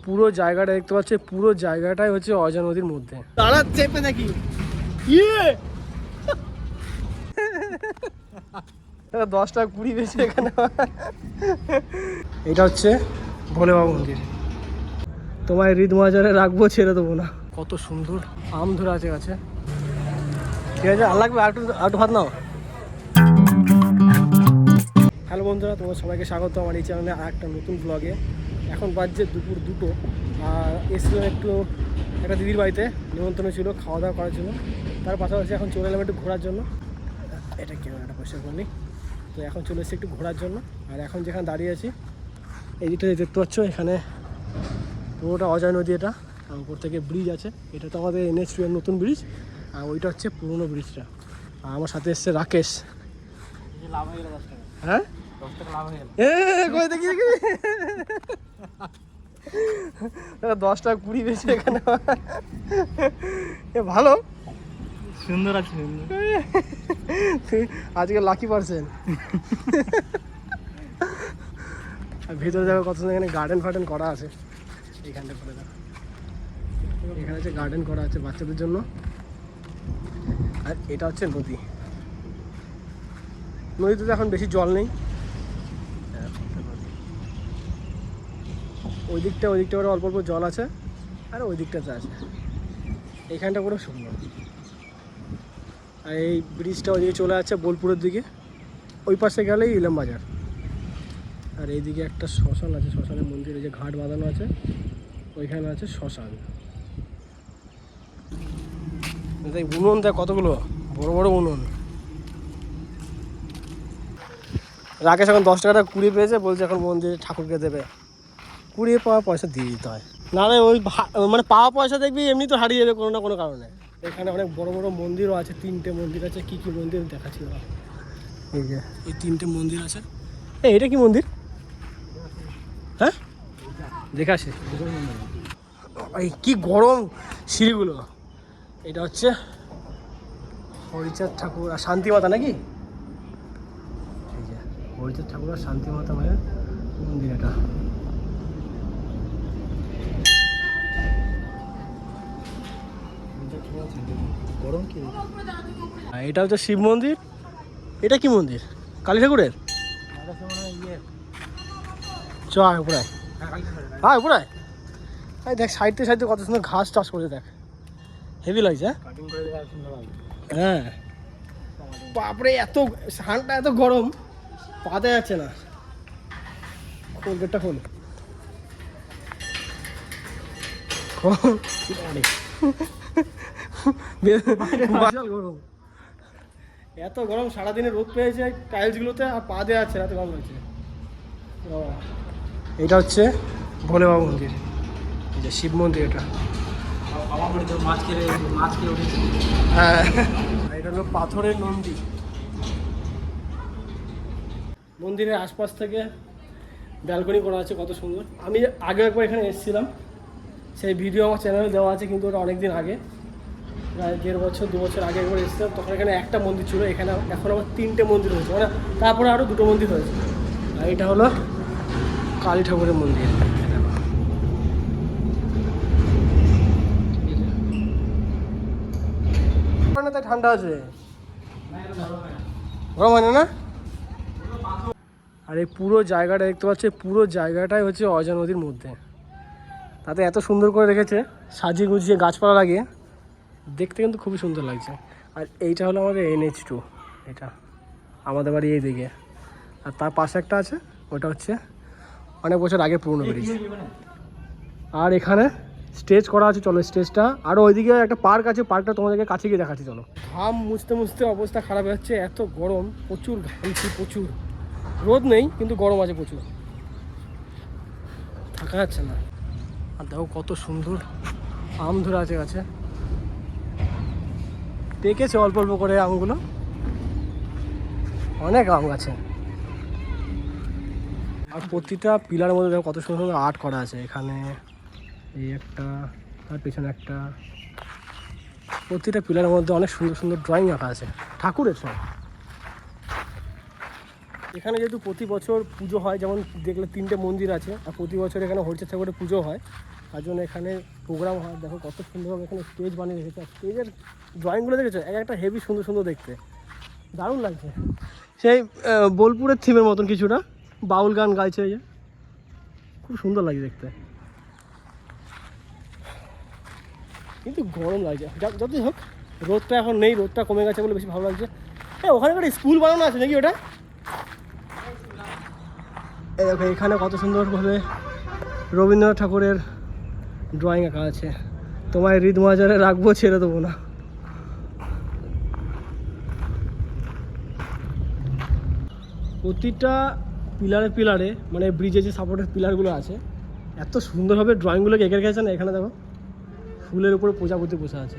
পুরো জায়গাটা দেখতে পাচ্ছে, পুরো জায়গাটাই হচ্ছে অজয় নদীর মধ্যে। দাঁড়া চেপে দেখি ইয়ে 10 টাকা 20 বেশি এখানে। এটা হচ্ছে ভোলে বাবা মন্দির। তোমায় হৃদ মাজারে রাখবো, ছেড়ে দেবো না। কত সুন্দর আম ধরে আছে গাছে। ঠিক আছে, আর লাগবে আটু ভাত নাও। হ্যালো বন্ধুরা, তোমার সবাইকে স্বাগত আমার এই চ্যানেলে আর একটা নতুন ব্লগে। এখন বাজছে দুপুর 2টো, আর এসেছিলাম একটু একটা দিদির বাড়িতে, নিমন্ত্রণ ছিল খাওয়া দাওয়া করার জন্য। তার পাশাপাশি এখন চলে এলাম একটু ঘোরার জন্য। এটা ক্যামেরাটা পরিষ্কার করিনি, তো এখন চলে এসেছি একটু ঘোরার জন্য। আর এখন যেখানে দাঁড়িয়ে আছি, এই দিকটা দেখতে পাচ্ছ, এখানে পুরোটা অজয় নদী। এটা উপর থেকে ব্রিজ আছে, এটা তো আমাদের NH2 এর নতুন ব্রিজ, আর ওইটা হচ্ছে পুরোনো ব্রিজটা। আর আমার সাথে এসছে রাকেশ। লাভ হয়ে গেল 10 টাকা। হ্যাঁ 10 টাকা লাভ হয়ে গেল। কই দেখি 10 টাকা 20 বেশি এখানে। ভালো, সুন্দর আছে সুন্দর। আজকে লাকি পারসেন। ভিতরে দেখো কত সুন্দর, এখানে গার্ডেন ফার্ডেন করা আছে। এইখানটা করে দেখো, এখানে হচ্ছে গার্ডেন করা আছে বাচ্চাদের জন্য। আর এটা হচ্ছে নদী। নদীতে তো এখন বেশি জল নেই। ওই দিকটা করে অল্প অল্প জল আছে, আর ওই দিকটাতে আছে। এইখানটা পুরো সুন্দর। আর এই ব্রিজটা ওইদিকে চলে যাচ্ছে বোলপুরের দিকে, ওই পাশে গেলেই ইলাম বাজার। আর এইদিকে একটা শ্মশান আছে, শ্মশানের মন্দিরে যে ঘাট বাঁধানো আছে, ওইখানে আছে শ্মশান। দেখ উনুন, দেখ কতগুলো বড় বড় উনুন। রাকেশ এখন 10 টাকাটা কুড়িয়ে পেয়েছে, বলছে এখন মন্দিরে ঠাকুরকে দেবে। কুড়িয়ে পাওয়া পয়সা দিয়ে দিতে হয়, নাহলে ওই মানে পাওয়া পয়সা দেখবি এমনি তো হারিয়ে যাবে কোনো না কোনো কারণে। এখানে অনেক বড় বড় মন্দিরও আছে, 3টে মন্দির আছে। কি কি মন্দির দেখাচ্ছি, এই যে এই 3টে মন্দির আছে। এটা কি মন্দির? হ্যাঁ দেখে আসি। এই কি গরম সিঁড়িগুলো। এটা হচ্ছে হরিচাঁদ ঠাকুর আর শান্তিমাতা নাকি? এই যে হরিচাঁদ ঠাকুর আর শান্তিমাতা মায়ের মন্দির এটা। গরম কি? এটা হচ্ছে শিব মন্দির। এটা কি মন্দির? কালী ঠাকুরের? চ উপরে, হ্যাঁ উপরে। এই দেখ সাইডে সাইডে কত সুন্দর ঘাস চাষ করেছে, দেখ হেভি লাগছে। হ্যাঁ বাপরে, এত সানটা এত গরম, পাতে যাচ্ছে না। খোল গেটটা, খোল। গরম, এত গরম। সারাদিনে রোদ পেয়েছে টাইলসগুলোতে, আর পা দেওয়া যাচ্ছে না, এত গরম লাগছে। এটা হচ্ছে ভোলে বাবা মন্দির, এই যে শিব মন্দির। এটা হ্যাঁ, এটা হলো পাথরের নন্দী। মন্দিরের আশপাশ থেকে ব্যালকনি করা আছে, কত সুন্দর। আমি আগে একবার এখানে এসেছিলাম, সেই ভিডিও আমার চ্যানেলে দেওয়া আছে, কিন্তু ওটা অনেক দিন আগে, প্রায় 1.5 বছর 2 বছর আগে একবার এসেছিলাম। তখন এখানে একটা মন্দির ছিল, এখানে এখন আবার 3টে মন্দির হয়েছে, মানে তারপরে আরও 2টো মন্দির হয়েছে। আর এটা হলো কালী ঠাকুরের মন্দির। তাই ঠান্ডা আছে, গরম হয় না। আর এই পুরো জায়গাটা দেখতে পাচ্ছে, পুরো জায়গাটাই হচ্ছে অজয় নদীর মধ্যে। তাতে এত সুন্দর করে রেখেছে, সাজিয়ে গুজিয়ে গাছপালা লাগিয়ে, দেখতে কিন্তু খুবই সুন্দর লাগছে। আর এইটা হলো আমাদের NH2, এটা আমাদের বাড়ি এই দিকে। আর তার পাশে একটা আছে, ওটা হচ্ছে অনেক বছর আগে পুরনো ব্রিজ। আর এখানে স্টেজ করা আছে, চলো স্টেজটা। আর ওইদিকে একটা পার্ক আছে, পার্কটা তোমাদেরকে কাছে গিয়ে দেখাচ্ছি চলো। ঘাম মুছতে মুছতে অবস্থা খারাপ হয়ে যাচ্ছে, এত গরম, প্রচুর ঘামছি, প্রচুর। রোদ নেই কিন্তু গরম আছে প্রচুর, থাকা যাচ্ছে না। আর দেখো কত সুন্দর আম ধরে আছে গাছে, পেকেছে অল্প অল্প করে আমগুলো, অনেক আম গাছে। আর প্রতিটা পিলারের মধ্যে দেখো কত সুন্দর সুন্দর আর্ট করা আছে। এখানে এই একটা, তার পেছনে একটা, প্রতিটা পিলারের মধ্যে অনেক সুন্দর সুন্দর ড্রয়িং আঁকা আছে ঠাকুরের সব। এখানে যেহেতু প্রতি বছর পুজো হয়, যেমন দেখলে 3টে মন্দির আছে, আর প্রতি বছর এখানে হরিচাঁদ ঠাকুরের পুজো হয়, তার জন্য এখানে প্রোগ্রাম হয়। দেখো কত সুন্দরভাবে এখানে স্টেজ বানিয়ে রেখেছে, আর স্টেজের ড্রয়িংগুলো দেখেছো এক একটা হেভি সুন্দর সুন্দর দেখতে, দারুণ লাগছে। সেই বোলপুরের থিমের মতন কিছুটা বাউল গান গাইছে, এই যে খুব সুন্দর লাগে দেখতে, কিন্তু গরম লাগছে। যতই হোক রোদটা এখন নেই, রোদটা কমে গেছে বলে বেশি ভালো লাগছে। ওখানে একটা স্কুল বানানো আছে নাকি ওটা? এই দেখো এখানে কত সুন্দরভাবে রবীন্দ্রনাথ ঠাকুরের ড্রয়িং আঁকা আছে, তোমায় হৃদ মাজারে রাখবো ছেড়ে দেবো না। প্রতিটা পিলারে মানে ব্রিজে যে সাপোর্টের পিলারগুলো আছে, এত সুন্দরভাবে ড্রয়িংগুলোকে এঁকে রেখেছে না। এখানে দেখো ফুলের উপরে প্রজাপতি বসে আছে,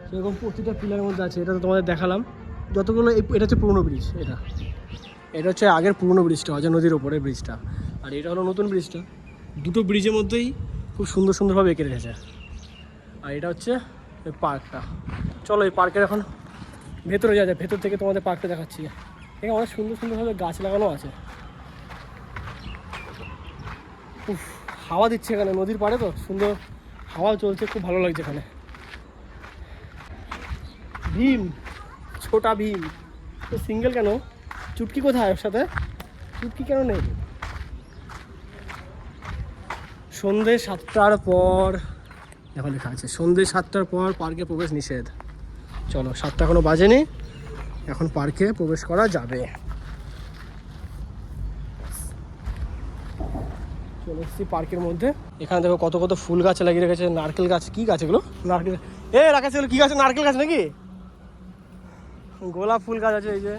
সেরকম প্রতিটা পিলারের মধ্যে আছে। এটা তো তোমাদের দেখালাম যতগুলো। এটা হচ্ছে পুরনো ব্রিজ, এটা হচ্ছে আগের পুরনো ব্রিজটা, অজয় নদীর ওপরের ব্রিজটা, আর এটা হলো নতুন ব্রিজটা। দুটো ব্রিজের মধ্যেই খুব সুন্দর সুন্দরভাবে এঁকে রেখেছে। আর এটা হচ্ছে এই পার্কটা। চলো এই পার্কের এখন ভেতরে যাওয়া যায়, ভেতর থেকে তোমাদের পার্কটা দেখাচ্ছি। এখানে অনেক সুন্দর সুন্দরভাবে গাছ লাগানো আছে। খুব হাওয়া দিচ্ছে এখানে, নদীর পাড়ে তো সুন্দর হাওয়া চলছে, খুব ভালো লাগছে এখানে। ভীম, ছোটা ভীম তো সিঙ্গেল কেন? চুটকি কোথায় ওর সাথে? চুটকি কেন নেই? সন্ধ্যে 7টার পর দেখো লেখা আছে, সন্ধ্যে 7টার পর পার্কে প্রবেশ নিষেধ। চলো 7টা এখনো বাজেনি, এখন পার্কে প্রবেশ করা যাবে। চলে এসেছি পার্কের মধ্যে। এখানে দেখো কত কত ফুল গাছ লাগিয়ে রেখেছে, নারকেল গাছ। কি গাছ এগুলো? নারকেল। রাখা ছিল কি গাছ? নারকেল গাছ নাকি? গোলাপ ফুল গাছ আছে এই যে,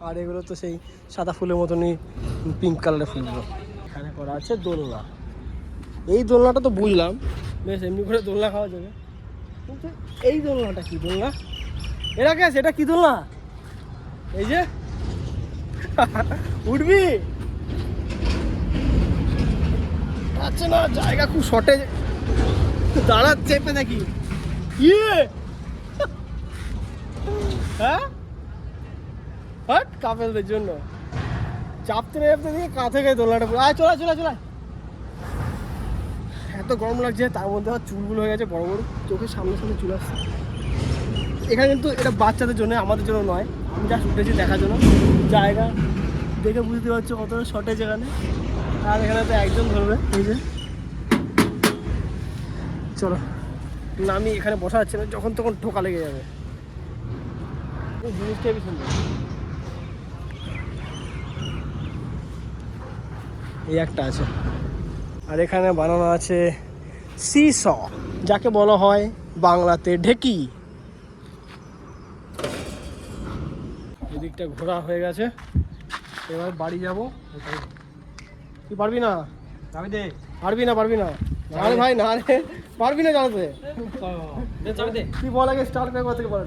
আর এগুলো তো সেই সাদা ফুলের মতনই পিঙ্ক কালারের ফুলগুলো। এখানে করা আছে দোলনা। এই দোলনাটা তো বুঝলাম, বেশ এমনি করে দোলনা খাওয়া যাবে, কিন্তু এই দোলনাটা কি দোলনা? এরা কে আছে? এটা কি দোলনা? এই যে উঠবি? আচ্ছা না, জায়গা খুব শর্টেজ, দাঁড়াচ্ছে নাকি? ইয়ে হ্যাঁ, কাপেলদের জন্য চাপতে দিয়ে কাঁথে গিয়ে দোলনাটা। চলা এত গরম লাগছে, তার মধ্যে আমার চুলগুলো হয়ে গেছে বড় বড়, চোখের সামনে চুল আসছে। এখানে কিন্তু এটা বাচ্চাদের জন্য, আমাদের জন্য নয়। আমি যা উঠেছি দেখার জন্য, জায়গা দেখে বুঝতে পারছো কতটা শর্টেজ এখানে। আর এখানে তো একজন ধরবে, এই যে। চলো নামি, এখানে বসা যাচ্ছে না, যখন তখন ঠোকা লেগে যাবে। জিনিসটা হেবি সুন্দর। এই একটা আছে, আর এখানে বানানো আছে সিস, যাকে বলা হয় বাংলাতে ঢেকি। এদিকটা ঘোরা হয়ে গেছে, এবার বাড়ি যাবো। তুই পারবি না? পারবি না আরে ভাই, না রে পারবি না জানাতে। তুই বল আগে স্টার্ট করে কোথা থেকে বল,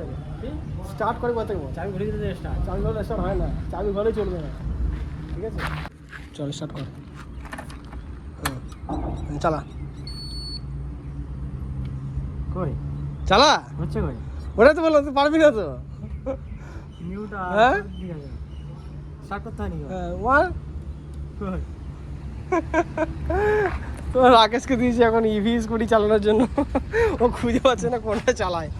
স্টার্ট করে কোথা থেকে বল। চাবি ঘরে দিতে চাবি ঘরে স্টার্ট হয় না, চাবি ঘরে চলবে না, ঠিক আছে? চল স্টার্ট কর, চালা কই চালা হচ্ছে কই। ওটা তো বললাম তুই পারবি না তো। নিউটা হ্যাঁ ঠিক আছে, স্টার্ট করতে হয়নি। হ্যাঁ ওয়ান কই। তো রাকেশকে দিয়েছি এখন ইভি স্কুটি চালানোর জন্য, ও খুঁজে পাচ্ছে না কোনটা চালায়।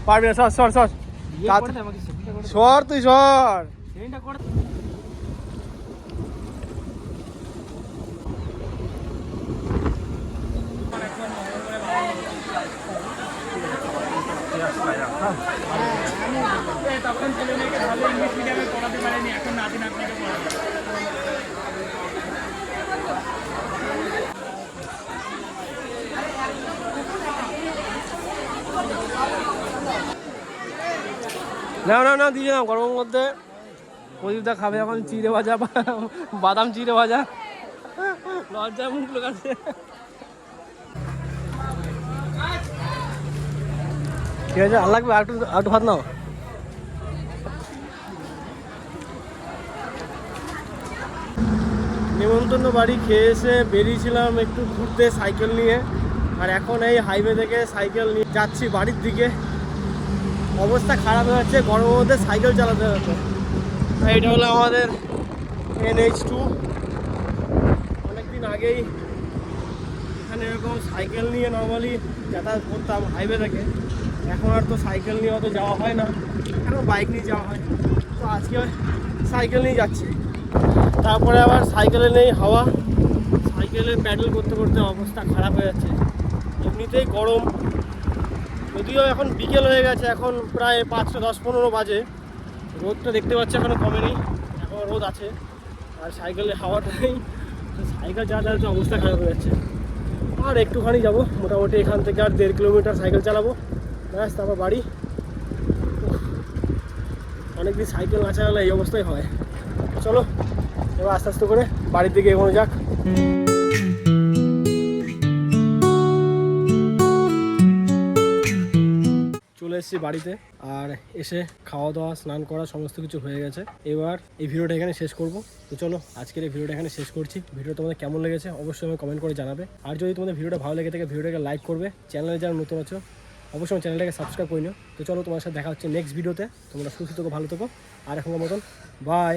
পারবি না, সর সর তুই সর। তখন ছেলে মেয়েকে ভালো ইংলিশ মিডিয়ামে পড়াতে পারেনি, এখন নাতি নাতনিকে পড়াবে। না দিয়ে দাও গরমের মধ্যে। প্রদীপদা খাবে এখন চিড়ে ভাজা, বাদাম চিড়ে ভাজা, লজ্জায় মুখ লোকাচ্ছে। ঠিক আছে, আর লাগবে একটু ভাত নাও। নেমন্তন্ন বাড়ি খেয়ে এসে বেরিয়েছিলাম একটু ঘুরতে সাইকেল নিয়ে, আর এখন এই হাইওয়ে থেকে সাইকেল নিয়ে যাচ্ছি বাড়ির দিকে। অবস্থা খারাপ হয়ে যাচ্ছে, গরমের মধ্যে সাইকেল চালাতে হতো। এটা হলো আমাদের NH2। অনেকদিন আগেই এখানে এরকম সাইকেল নিয়ে নর্মালি যাতায়াত করতাম হাইওয়ে থেকে। এখন আর তো সাইকেল নিয়ে অত যাওয়া হয় না, এখন বাইক নিয়ে যাওয়া হয়। তো আজকে সাইকেল নিয়ে যাচ্ছি। তারপরে আবার সাইকেলে নেই হাওয়া, সাইকেলে প্যাডেল করতে করতে অবস্থা খারাপ হয়ে যাচ্ছে। এমনিতেই গরম, যদিও এখন বিকেল হয়ে গেছে, এখন প্রায় 5টা 10-15 বাজে। রোদটা দেখতে পাচ্ছি এখনও কমেনি, এখন রোদ আছে। আর সাইকেলে হাওয়াটা নেই, তো সাইকেল চালাতে অবস্থা খারাপ হয়ে যাচ্ছে। আর একটুখানি যাব, মোটামুটি এখান থেকে আর 1.5 কিলোমিটার সাইকেল চালাবো, ব্যাস তারপর বাড়ি। অনেকদিন সাইকেল না চালালে এই অবস্থাই হয়। চলো এবার আস্তে আস্তে করে বাড়ির দিকে এগোনো যাক। চলে এসেছি বাড়িতে, আর এসে খাওয়া দাওয়া স্নান করা সমস্ত কিছু হয়ে গেছে। এবার এই ভিডিওটা এখানে শেষ করব। তো চলো আজকের এই ভিডিওটা এখানে শেষ করছি। ভিডিও তোমাদের কেমন লেগেছে অবশ্যই আমাকে কমেন্ট করে জানাবে। আর যদি তোমাদের ভিডিওটা ভালো লেগে থাকে ভিডিওটাকে লাইক করবে। চ্যানেলে যারা নতুন আছো অবশ্যই আমার চ্যানেলটাকে সাবস্ক্রাইব করে নিও। তো চলো তোমার সাথে দেখা হচ্ছে নেক্সট ভিডিওতে। তোমরা সুস্থ থেকো, ভালো থেকো। আর এখনকার মতন বাই।